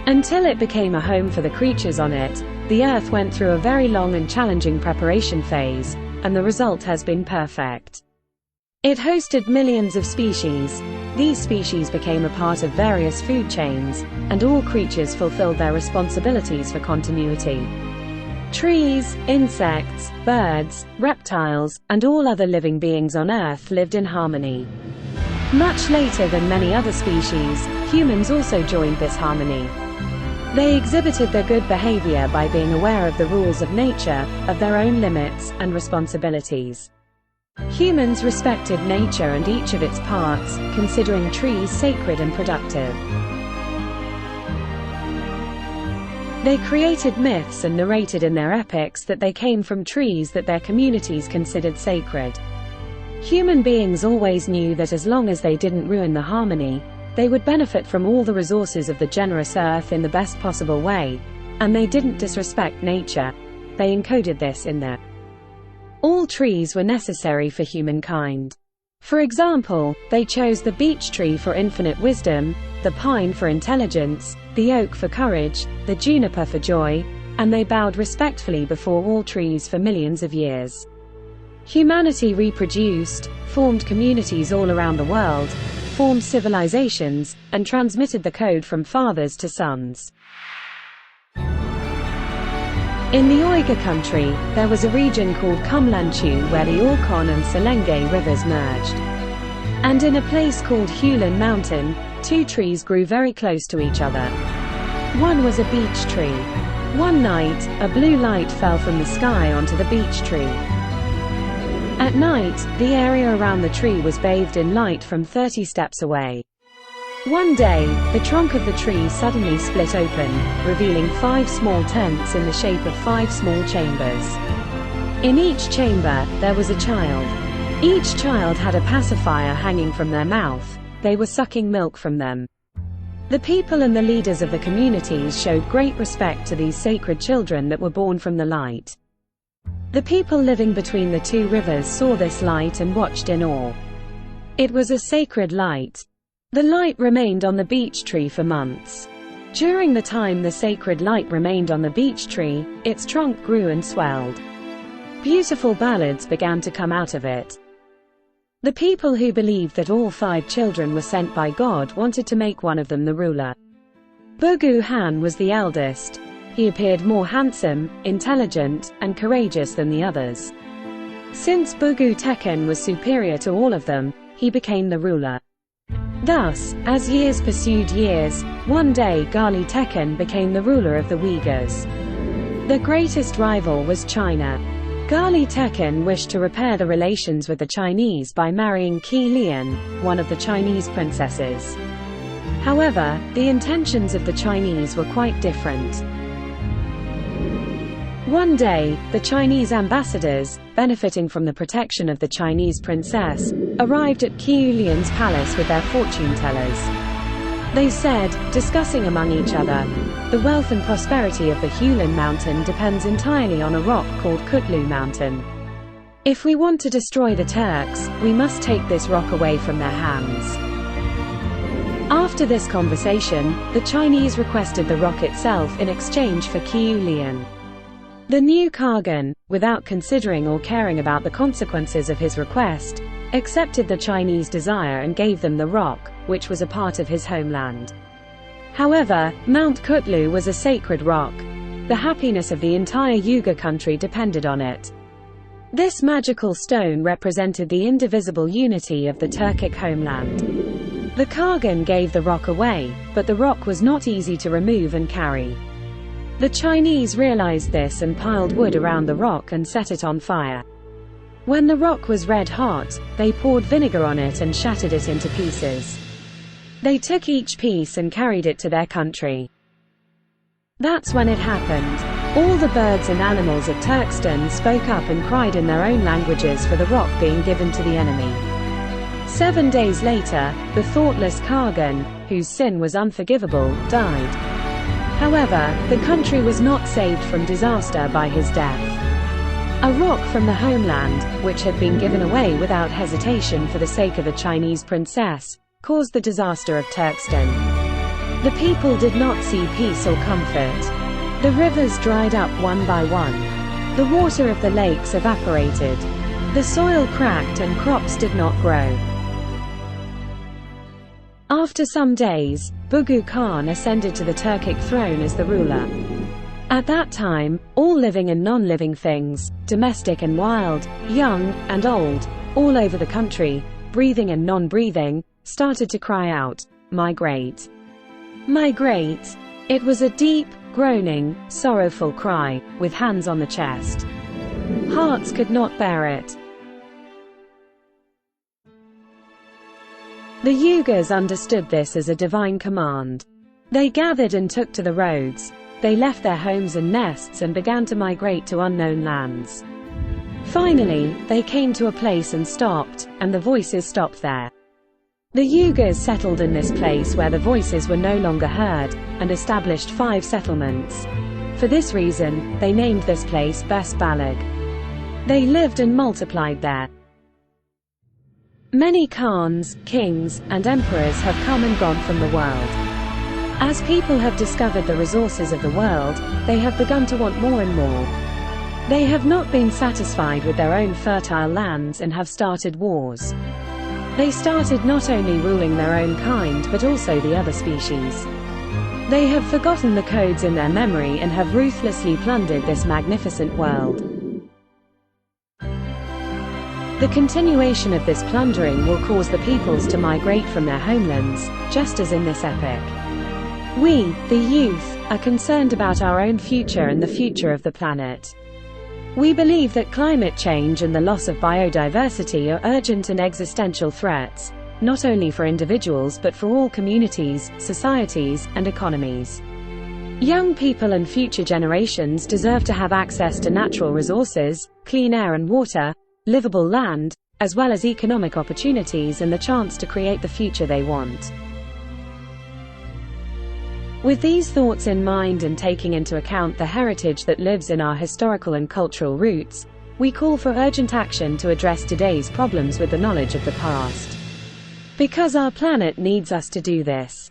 Until it became a home for the creatures on it, the Earth went through a very long and challenging preparation phase, and the result has been perfect. It hosted millions of species. These species became a part of various food chains, and all creatures fulfilled their responsibilities for continuity. Trees, insects, birds, reptiles, and all other living beings on Earth lived in harmony. Much later than many other species, humans also joined this harmony. They exhibited their good behavior by being aware of the rules of nature, of their own limits and responsibilities. Humans respected nature and each of its parts, considering trees sacred and productive. They created myths and narrated in their epics that they came from trees that their communities considered sacred. Human beings always knew that as long as they didn't ruin the harmony, they would benefit from all the resources of the generous earth in the best possible way, and they didn't disrespect nature. They encoded this in their all trees were necessary for humankind. For example, they chose the beech tree for infinite wisdom, the pine for intelligence, the oak for courage, the juniper for joy, and they bowed respectfully before all trees for millions of years. Humanity reproduced, formed communities all around the world, formed civilizations, and transmitted the code from fathers to sons. In the Uyghur country, there was a region called Kumlanchu where the Orkhon and Selenge rivers merged. And in a place called Hulan Mountain, two trees grew very close to each other. One was a beech tree. One night, a blue light fell from the sky onto the beech tree. At night, the area around the tree was bathed in light from 30 steps away. One day, the trunk of the tree suddenly split open, revealing 5 small tents in the shape of 5 small chambers. In each chamber, there was a child. Each child had a pacifier hanging from their mouth. They were sucking milk from them. The people and the leaders of the communities showed great respect to these sacred children that were born from the light. The people living between the two rivers saw this light and watched in awe. It was a sacred light. The light remained on the beech tree for months. During the time the sacred light remained on the beech tree, its trunk grew and swelled. Beautiful ballads began to come out of it. The people who believed that all 5 children were sent by God wanted to make one of them the ruler. Bugu Han was the eldest. He appeared more handsome, intelligent, and courageous than the others. Since Bugu Teken was superior to all of them, he became the ruler. Thus, as years pursued years, one day Gali Teken became the ruler of the Uyghurs. The greatest rival was China. Gali Teken wished to repair the relations with the Chinese by marrying Qi Lian, one of the Chinese princesses. However, the intentions of the Chinese were quite different. One day, the Chinese ambassadors, benefiting from the protection of the Chinese princess, arrived at Qi Lian's palace with their fortune tellers. They said, discussing among each other, the wealth and prosperity of the Hulan mountain depends entirely on a rock called Kutlu Mountain. If we want to destroy the Turks, we must take this rock away from their hands. After this conversation, the Chinese requested the rock itself in exchange for Qi Lian. The new Khagan, without considering or caring about the consequences of his request, accepted the Chinese desire and gave them the rock, which was a part of his homeland. However, Mount Kutlu was a sacred rock. The happiness of the entire Uyghur country depended on it. This magical stone represented the indivisible unity of the Turkic homeland. The Khagan gave the rock away, but the rock was not easy to remove and carry. The Chinese realized this and piled wood around the rock and set it on fire. When the rock was red hot, they poured vinegar on it and shattered it into pieces. They took each piece and carried it to their country. That's when it happened. All the birds and animals of Turkestan spoke up and cried in their own languages for the rock being given to the enemy. 7 days later, the thoughtless Khagan, whose sin was unforgivable, died. However, the country was not saved from disaster by his death. A rock from the homeland, which had been given away without hesitation for the sake of a Chinese princess, caused the disaster of Turkestan. The people did not see peace or comfort. The rivers dried up one by one. The water of the lakes evaporated. The soil cracked and crops did not grow. After some days, Bugu Khan ascended to the Turkic throne as the ruler. At that time, all living and non-living things, domestic and wild, young and old, all over the country, breathing and non-breathing, started to cry out, "Migrate! Migrate!" It was a deep, groaning, sorrowful cry, with hands on the chest. Hearts could not bear it. The Yugas understood this as a divine command. They gathered and took to the roads. They left their homes and nests and began to migrate to unknown lands. Finally, they came to a place and stopped, and the voices stopped there. The Yugas settled in this place where the voices were no longer heard, and established 5 settlements. For this reason, they named this place Best Balag. They lived and multiplied there. Many Khans, kings, and emperors have come and gone from the world. As people have discovered the resources of the world, they have begun to want more and more. They have not been satisfied with their own fertile lands and have started wars. They started not only ruling their own kind but also the other species. They have forgotten the codes in their memory and have ruthlessly plundered this magnificent world. The continuation of this plundering will cause the peoples to migrate from their homelands, just as in this epic. We, the youth, are concerned about our own future and the future of the planet. We believe that climate change and the loss of biodiversity are urgent and existential threats, not only for individuals but for all communities, societies, and economies. Young people and future generations deserve to have access to natural resources, clean air and water, livable land, as well as economic opportunities and the chance to create the future they want. With these thoughts in mind and taking into account the heritage that lives in our historical and cultural roots, we call for urgent action to address today's problems with the knowledge of the past. Because our planet needs us to do this.